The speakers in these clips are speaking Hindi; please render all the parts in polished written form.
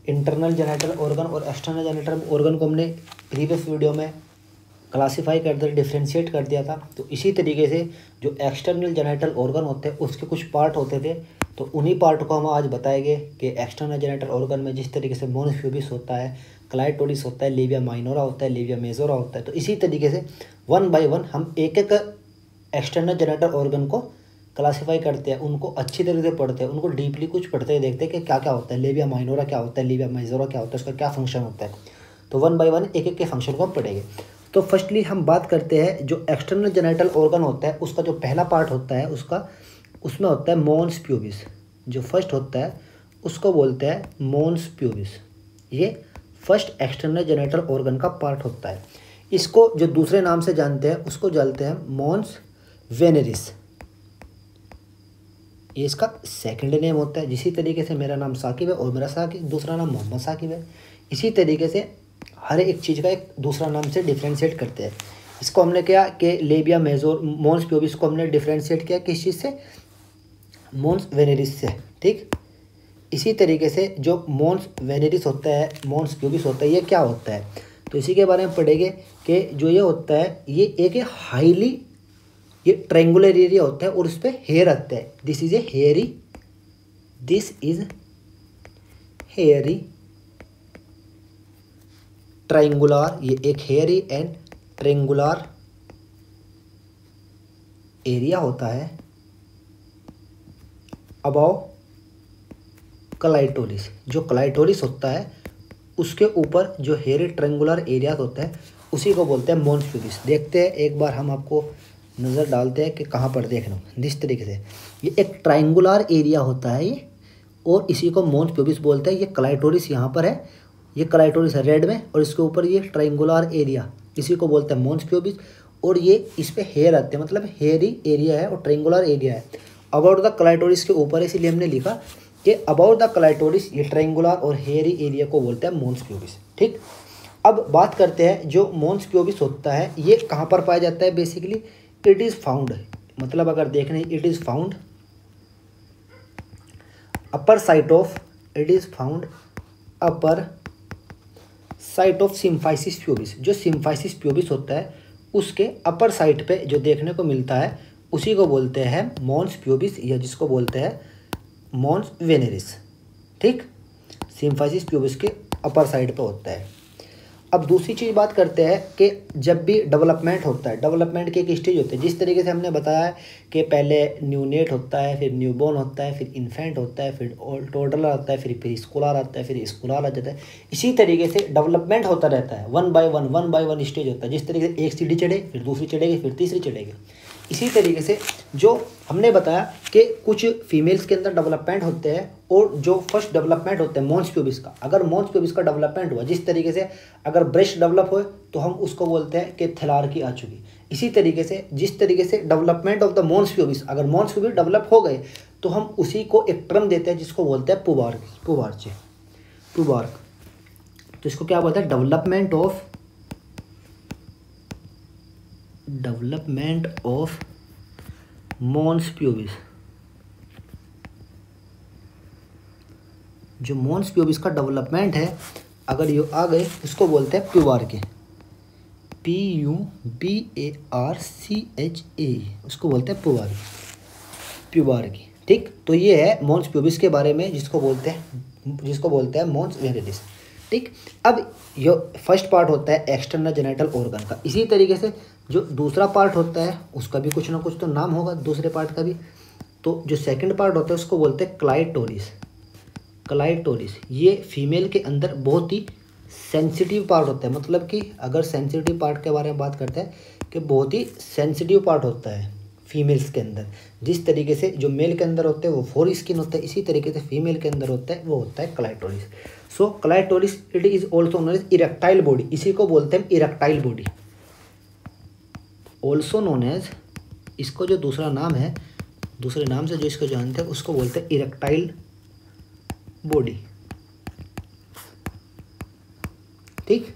इंटरनल जेनिटल ऑर्गन और एक्सटर्नल जेनिटल ऑर्गन को हमने प्रीवियस वीडियो में क्लासीफाई कर दिया, डिफ्रेंशिएट कर दिया था। तो इसी तरीके से जो एक्सटर्नल जेनिटल ऑर्गन होते हैं उसके कुछ पार्ट होते थे, तो उन्हीं पार्ट को हम आज बताएंगे कि एक्सटर्नल जेनिटल ऑर्गन में जिस तरीके से मोनस प्यूबिस होता है, क्लाइटोरिस होता है, लेबिया माइनोरा होता है, लेबिया मेजोरा होता है। तो इसी तरीके से वन बाय वन हम एक एक एक्सटर्नल जेनिटल ऑर्गन को क्लासीफाई करते हैं, उनको अच्छी तरह से पढ़ते हैं, उनको डीपली कुछ पढ़ते हैं, देखते हैं कि क्या क्या होता है, लेबिया माइनोरा क्या होता है, लेबिया मेजोरा क्या होता है, उसका क्या फंक्शन होता है। तो वन बाय वन एक एक के फंक्शन को हम पढ़ेंगे। तो फर्स्टली हम बात करते हैं जो एक्सटर्नल जेनिटल ऑर्गन होता है उसका जो पहला पार्ट होता है उसमें होता है मोन्स प्यूबिस। जो फर्स्ट होता है उसको बोलते हैं मोन्स प्यूबिस। ये फर्स्ट एक्सटर्नल जेनिटल ऑर्गन का पार्ट होता है। इसको जो दूसरे नाम से जानते हैं उसको जानते हैं मोन्स वेनेरिस। ये इसका सेकंड नेम होता है। जिसी तरीके से मेरा नाम साकिब है और मेरा दूसरा नाम मोहम्मद साकिब है, इसी तरीके से हर एक चीज़ का एक दूसरा नाम से डिफ्रेंशिएट करते हैं। इसको हमने क्या कि लेबिया मेजोर मोन्स प्यूबिस को हमने डिफ्रेंशिएट किया किस चीज़ से, मोन्स वेनेरिस से। ठीक, इसी तरीके से जो मोन्स वेनेरिस होता है, मोन्स प्यूबिस होता है, ये क्या होता है तो इसी के बारे में पढ़ेंगे कि जो ये होता है ये एक हाईली ये ट्रायंगुलर एरिया होता है और उस पर हेयर आता है। दिस इज हेयरी ट्रायंगुलर, ये एक हेयरी एंड ट्रायंगुलर एरिया होता है अबाव क्लाइटोरिस। जो क्लाइटोरिस होता है उसके ऊपर जो हेयरी ट्रायंगुलर एरिया होता है उसी को बोलते हैं मोन्स प्यूबिस। देखते हैं एक बार हम आपको नज़र डालते हैं कि कहाँ पर देखना। जिस तरीके से ये एक ट्रायंगुलर एरिया होता है ये, और इसी को मोन्स प्यूबिस बोलते हैं। ये क्लाइटोरिस यहाँ पर है, ये क्लाइटोरिस है रेड में, और इसके ऊपर ये ट्रायंगुलर एरिया, इसी को बोलते हैं मोन्स प्यूबिस। और ये इस पे हेयर आते हैं, मतलब हेयरी एरिया है और ट्रायंगुलर एरिया है अबाउट द क्लाइटोरिस के ऊपर, इसीलिए हमने लिखा कि अबाउट द क्लाइटोरिस ये ट्रायंगुलर और हेयरी एरिया को बोलते हैं मोन्स प्यूबिस। ठीक, अब बात करते हैं जो मोन्स प्यूबिस होता है ये कहाँ पर पाया जाता है। बेसिकली इट इज़ फाउंड, मतलब अगर देखने it is found upper site of, it is found upper site of symphysis pubis. जो सिम्फाइसिस प्यूबिस होता है उसके अपर साइड पे जो देखने को मिलता है उसी को बोलते हैं मोन्स प्यूबिस, या जिसको बोलते हैं मोन्स वेनेरिस। ठीक, सिम्फाइसिस प्यूबिस के अपर साइड पे होता है। अब दूसरी चीज़ बात करते हैं कि जब भी डेवलपमेंट होता है, डेवलपमेंट की एक स्टेज होती है। जिस तरीके से हमने बताया है कि पहले न्यूनेट होता है, फिर न्यूबॉर्न होता है, फिर इन्फेंट होता है, फिर टोडलर आता है, फिर स्कूलर आता है, फिर स्कूलर आ जाता है। इसी तरीके से डेवलपमेंट होता रहता है, वन बाय वन स्टेज होता है। जिस तरीके से एक सीढ़ी चढ़े, फिर दूसरी चढ़ेगी, फिर तीसरी चढ़ेगी। इसी तरीके से जो हमने बताया कि कुछ फीमेल्स के अंदर डेवलपमेंट होते हैं, और जो फर्स्ट डेवलपमेंट होता है मोन्स प्यूबिस का, अगर मोन्स प्यूबिस का डेवलपमेंट हुआ, जिस तरीके से अगर ब्रेस्ट डेवलप हो तो हम उसको बोलते हैं कि थैलार्की आ चुकी। इसी तरीके से जिस तरीके से डेवलपमेंट ऑफ द मोन्स प्यूबिस, अगर मोन्स प्यूबिस डेवलप हो गए तो हम उसी को एक टर्म देते हैं जिसको बोलते हैं पुबार्क। तो इसको क्या बोलते हैं, डेवलपमेंट ऑफ मोन्स प्यूबिस। जो मोन्स प्यूबिस का डेवलपमेंट है अगर ये आ गए उसको बोलते हैं प्यूबार्की, PUBARCHA, उसको बोलते हैं प्यूबार्की। ठीक, तो ये है मोन्स प्यूबिस के बारे में जिसको बोलते हैं मोन्स वेनेरिस। ठीक, अब ये फर्स्ट पार्ट होता है एक्सटर्नल जेनिटल ऑर्गन का। इसी तरीके से जो दूसरा पार्ट होता है उसका भी कुछ ना कुछ तो नाम होगा दूसरे पार्ट का भी। तो जो सेकंड पार्ट होता है उसको बोलते हैं क्लाइटोरिस। ये फीमेल के अंदर बहुत ही सेंसिटिव पार्ट होता है, मतलब कि अगर सेंसिटिव पार्ट के बारे में बात करते हैं कि बहुत ही सेंसिटिव पार्ट होता है फीमेल्स के अंदर। जिस तरीके से जो मेल के अंदर होते हैं वो फोर स्किन होता है, इसी तरीके से फीमेल के अंदर होता है वो होता है clitoris. So clitoris it is also known as erectile body, इसी को बोलते हैं erectile body, also known as, इसको जो दूसरा नाम है, दूसरे नाम से जो इसको जानते हैं उसको बोलते हैं इरेक्टाइल बॉडी। ठीक,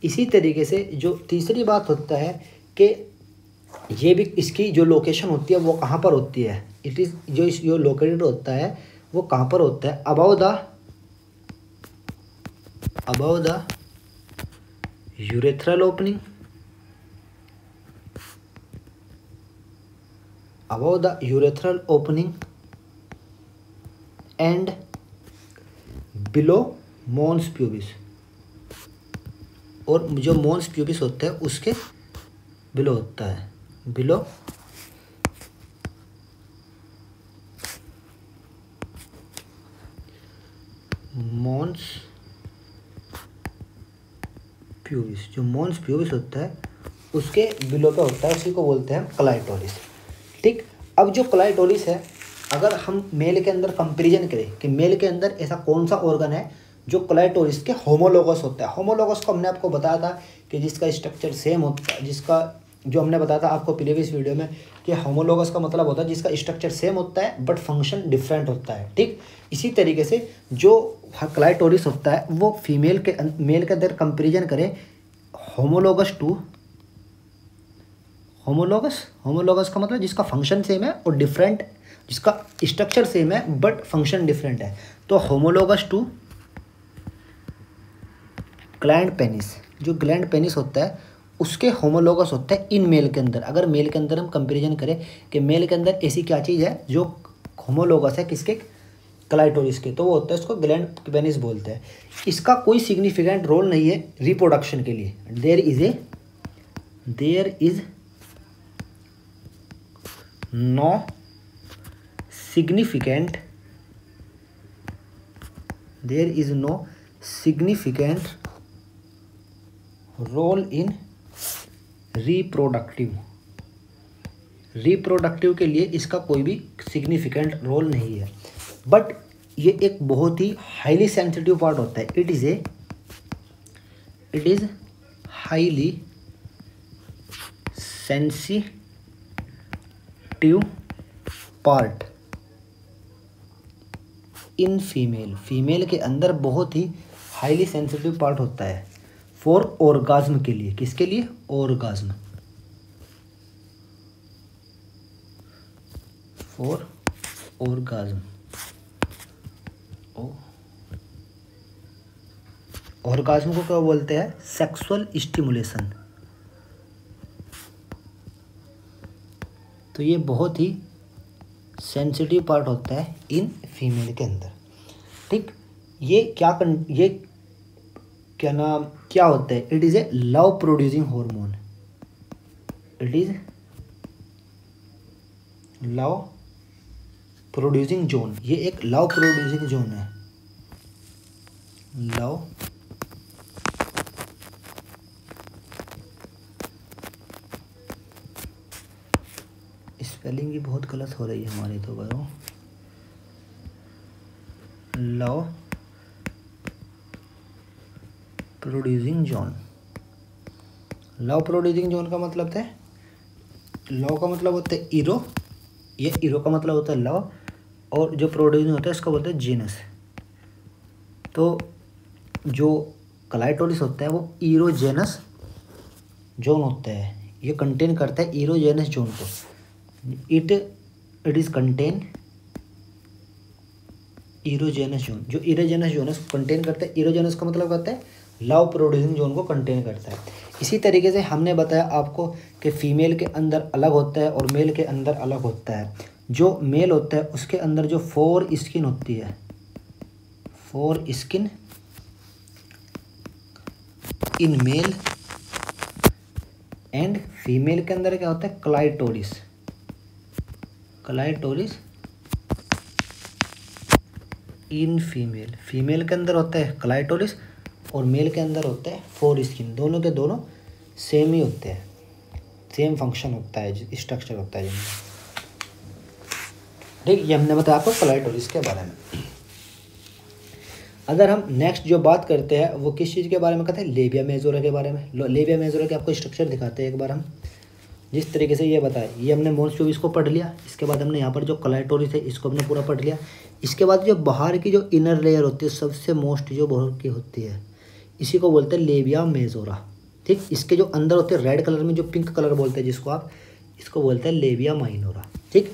इसी तरीके से जो तीसरी बात होता है कि ये भी इसकी जो लोकेशन होती है वो कहाँ पर होती है, इट इज़ जो लोकेटेड होता है वो कहाँ पर होता है, about the above the urethral opening, above the urethral opening and below mons pubis, और जो mons pubis होता है उसके बिलो होता है, बिलो mons pubis, जो mons pubis होता है उसके बिलो पे होता है, उसी को बोलते हैं क्लाइटोरिस। ठीक, अब जो क्लाइटोरिस है, अगर हम मेल के अंदर कंपैरिजन करें कि मेल के अंदर ऐसा कौन सा ऑर्गन है जो क्लाइटोरिस के होमोलोगस होता है। होमोलोगस को हमने आपको बताया था कि जिसका स्ट्रक्चर सेम होता है, जिसका जो हमने बताया था आपको प्रीवियस वीडियो में कि होमोलोगस का मतलब होता है जिसका स्ट्रक्चर सेम होता है बट फंक्शन डिफरेंट होता है। ठीक, इसी तरीके से जो क्लाइटोरिस होता है वो फीमेल के मेल के अंदर कंपैरिजन करें होमोलोगस टू होमोलोगस, होमोलोगस का मतलब जिसका फंक्शन सेम है और डिफरेंट, जिसका स्ट्रक्चर सेम है बट फंक्शन डिफरेंट है, तो होमोलोगस टू ग्लैंड पेनिस, जो ग्लैंड पेनिस होता है उसके होमोलोगस होता है इन मेल के अंदर। अगर मेल के अंदर हम कंपैरिजन करें कि मेल के अंदर ऐसी क्या चीज़ है जो होमोलोगस है किसके, क्लाइटोरिस के, तो वो होता है उसको ग्लैंड पेनिस बोलते हैं। इसका कोई सिग्निफिकेंट रोल नहीं है रिप्रोडक्शन के लिए। There is no significant there is no significant role in reproductive के लिए इसका कोई भी सिग्निफिकेंट रोल नहीं है, बट ये एक बहुत ही हाईली सेंसिटिव पार्ट होता है। It is highly sensitive part in female के अंदर बहुत ही हाईली सेंसिटिव पार्ट होता है फॉर ऑर्गाज्म के लिए। किसके लिए? Orgasm, for orgasm. ऑर्गाज्म को क्या बोलते हैं? Sexual stimulation. तो ये बहुत ही सेंसिटिव पार्ट होता है इन फीमेल के अंदर। ठीक, ये क्या होता है? It is a love producing hormone. It is love producing zone. ये एक लव प्रोड्यूसिंग जोन है। लव स्पेलिंग भी बहुत गलत हो रही है हमारी तो भाई। Love producing zone. Love producing zone का मतलब है, लव का मतलब होता है ईरो, ये ईरो का मतलब होता है लव, और जो प्रोड्यूसिंग होता है इसको बोलते हैं जीनस। तो जो क्लाइटोरिस होता है वो ईरोजेनस जोन होता है, ये कंटेन करता है ईरोजेनस जोन को। It is contain erogenous zone. जो ईरोजेनस जोन कंटेन करता है, ईरोजेनस का मतलब होता है लव प्रोड्यूसिंग जोन को कंटेन करता है। इसी तरीके से हमने बताया आपको कि फीमेल के अंदर अलग होता है और मेल के अंदर अलग होता है। जो मेल होता है उसके अंदर जो फोर स्किन होती है, foreskin in male, and female के अंदर क्या होता है? Clitoris. Clitoris in female, female के अंदर होता है क्लाइटोरिस और मेल के अंदर होता है फोर स्किन। दोनों के दोनों सेम ही होते हैं, सेम फंक्शन होता है, स्ट्रक्चर होता है जिनमें। ठीक, ये हमने बताया आपको क्लाइटोरिस के बारे में। अगर हम नेक्स्ट जो बात करते हैं वो किस चीज़ के बारे में कहते हैं? लेबिया मेजोरा के बारे में। लेबिया मेजोरा के आपको स्ट्रक्चर दिखाते हैं एक बार हम। जिस तरीके से ये बताया, ये हमने मोन्स प्यूबिस को पढ़ लिया। इसके बाद हमने यहाँ पर जो क्लाइटोरिस है इसको हमने पूरा पढ़ लिया। इसके बाद जो बाहर की जो इनर लेयर होती है, सबसे मोस्ट जो बाहर की होती है, इसी को बोलते हैं लेबिया मेजोरा। ठीक, इसके जो अंदर होते हैं रेड कलर में, जो पिंक कलर बोलते हैं जिसको आप, इसको बोलते हैं लेबिया माइनोरा। ठीक,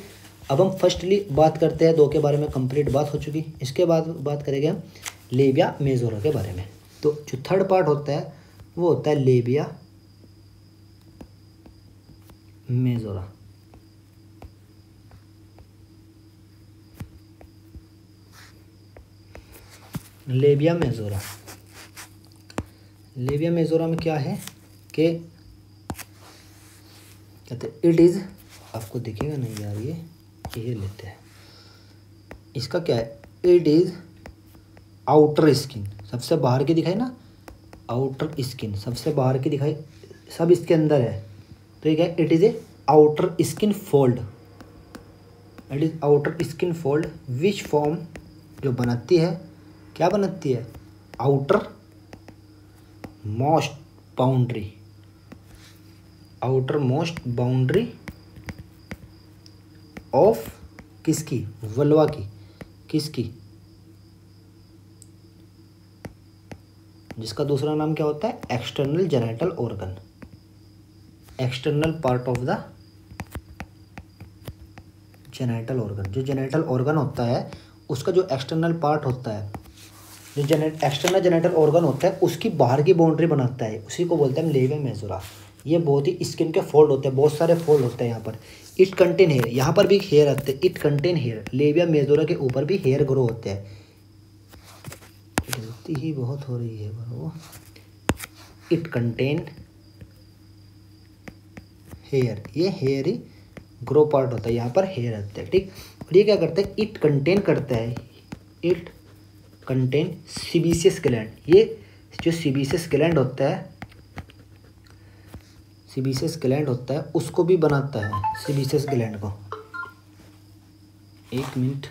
अब हम फर्स्टली बात करते हैं, दो के बारे में कंप्लीट बात हो चुकी। इसके बाद बात करेंगे हम लेबिया मेजोरा के बारे में। तो जो थर्ड पार्ट होता है वो होता है labia majora. Labia majora, labia majora में क्या है कि कहते इट इज़, आपको दिखेगा नहीं यार, ये लेते हैं, इसका क्या है, इट इज़ आउटर स्किन, सबसे बाहर की दिखाई ना, आउटर स्किन सबसे बाहर की दिखाई, सब इसके अंदर है, तो ये क्या है, it is a outer skin fold, it is outer skin fold which form, जो बनाती है, क्या बनाती है, outer most boundary, outer most boundary of किसकी, वल्वा की, किसकी, जिसका दूसरा नाम क्या होता है, external genital organ, external part of the genital organ. जो जेनिटल ऑर्गन होता है उसका जो एक्सटर्नल पार्ट होता है, जो एक्सटर्नल जेनिटल ऑर्गन होता है उसकी बाहर की बाउंड्री बनाता है, उसी को बोलते हैं हम लेबिया मेजोरा। ये बहुत ही स्किन के फोल्ड होते हैं, बहुत सारे फोल्ड होते हैं यहाँ पर। इट कंटेन हेयर, यहाँ पर भी हेयर आते हैं, it contain hair, labia majora के ऊपर भी हेयर ग्रो होते हैं। गलती ही बहुत हो रही है वो, इट कंटेन हेयर, ये हेयर ही ग्रो पार्ट होता है, यहाँ पर हेयर आते हैं, ठीक। और ये क्या करता है, इट कंटेन करता है, इट कंटेन सीबेसियस ग्लैंड, ये जो सीबेसियस ग्लैंड होता है, सीबेसियस ग्लैंड होता है उसको भी बनाता है, सीबेसियस ग्लैंड को, एक मिनट।